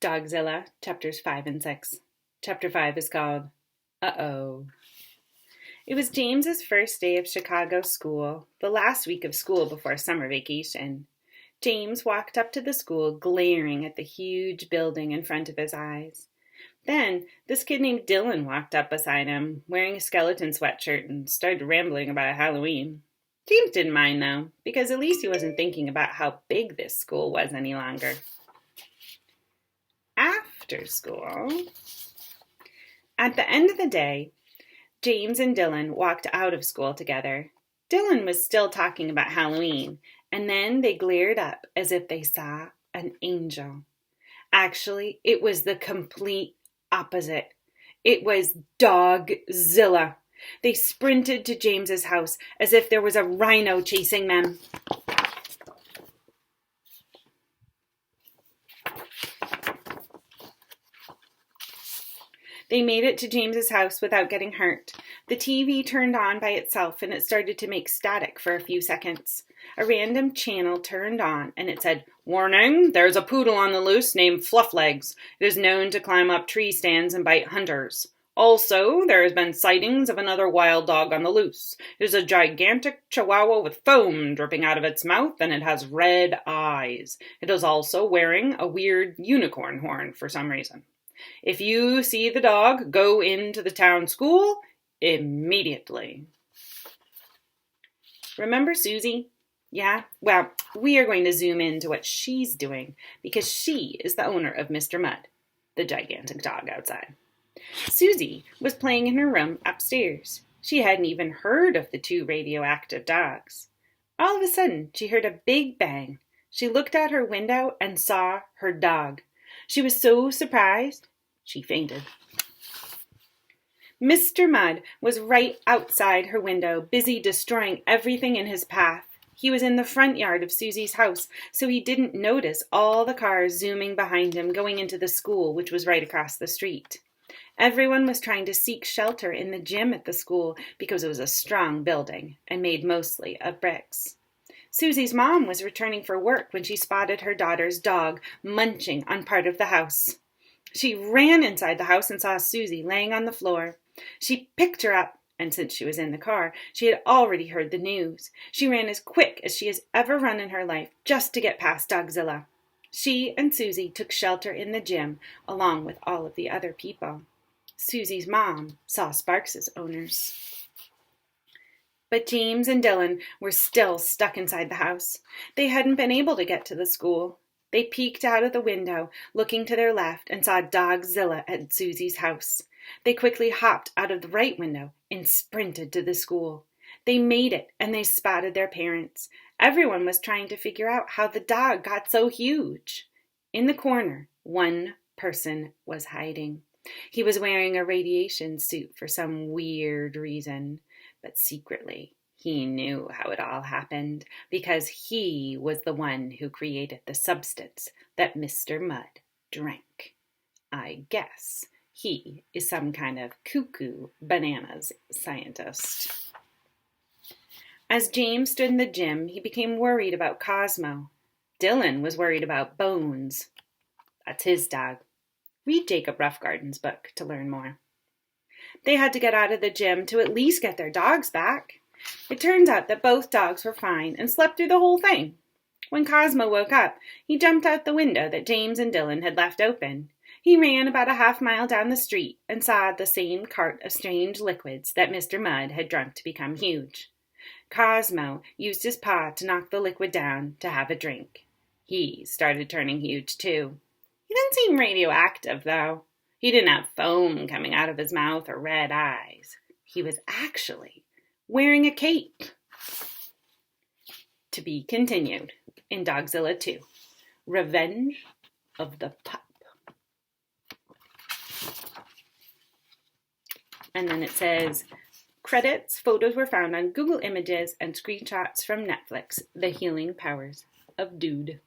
Dogzilla Chapters 5 and 6. Chapter 5 is called Uh-Oh. It was James's first day of Chicago school, the last week of school before summer vacation. James walked up to the school, glaring at the huge building in front of his eyes. Then, this kid named Dylan walked up beside him, wearing a skeleton sweatshirt, and started rambling about Halloween. James didn't mind, though, because at least he wasn't thinking about how big this school was any longer. After school, at the end of the day, James and Dylan walked out of school together. Dylan was still talking about Halloween, and then they glared up as if they saw an angel. Actually, it was the complete opposite. It was Dogzilla. They sprinted to James's house as if there was a rhino chasing them. They made it to James's house without getting hurt. The TV turned on by itself and it started to make static for a few seconds. A random channel turned on and it said, "Warning, there's a poodle on the loose named Flufflegs. It is known to climb up tree stands and bite hunters. Also, there has been sightings of another wild dog on the loose. It is a gigantic chihuahua with foam dripping out of its mouth and it has red eyes. It is also wearing a weird unicorn horn for some reason. If you see the dog, go into the town school immediately." Remember Susie? Yeah? Well, we are going to zoom into what she's doing because she is the owner of Mr. Mudd, the gigantic dog outside. Susie was playing in her room upstairs. She hadn't even heard of the two radioactive dogs. All of a sudden, she heard a big bang. She looked out her window and saw her dog. She was so surprised, she fainted. Mr. Mudd was right outside her window, busy destroying everything in his path. He was in the front yard of Susie's house, so he didn't notice all the cars zooming behind him going into the school, which was right across the street. Everyone was trying to seek shelter in the gym at the school because it was a strong building and made mostly of bricks. Susie's mom was returning for work when she spotted her daughter's dog munching on part of the house. She ran inside the house and saw Susie laying on the floor. She picked her up, and since she was in the car, she had already heard the news. She ran as quick as she has ever run in her life just to get past Dogzilla. She and Susie took shelter in the gym along with all of the other people. Susie's mom saw Sparks as owners. But James and Dylan were still stuck inside the house. They hadn't been able to get to the school. They peeked out of the window, looking to their left, and saw Dogzilla at Susie's house. They quickly hopped out of the right window and sprinted to the school. They made it, and they spotted their parents. Everyone was trying to figure out how the dog got so huge. In the corner, one person was hiding. He was wearing a radiation suit for some weird reason. But secretly, he knew how it all happened because he was the one who created the substance that Mr. Mudd drank. I guess he is some kind of cuckoo bananas scientist. As James stood in the gym, he became worried about Cosmo. Dylan was worried about Bones. That's his dog. Read Jacob Roughgarden's book to learn more. They had to get out of the gym to at least get their dogs back. It turns out that both dogs were fine and slept through the whole thing. When Cosmo woke up, he jumped out the window that James and Dylan had left open. He ran about a half-mile down the street and saw the same cart of strange liquids that Mr. Mudd had drunk to become huge. Cosmo used his paw to knock the liquid down to have a drink. He started turning huge, too. He didn't seem radioactive, though. He didn't have foam coming out of his mouth or red eyes. He was actually wearing a cape. To be continued in Dogzilla 2, Revenge of the Pup. And then it says, credits, photos were found on Google Images and screenshots from Netflix, The Healing Powers of Dude.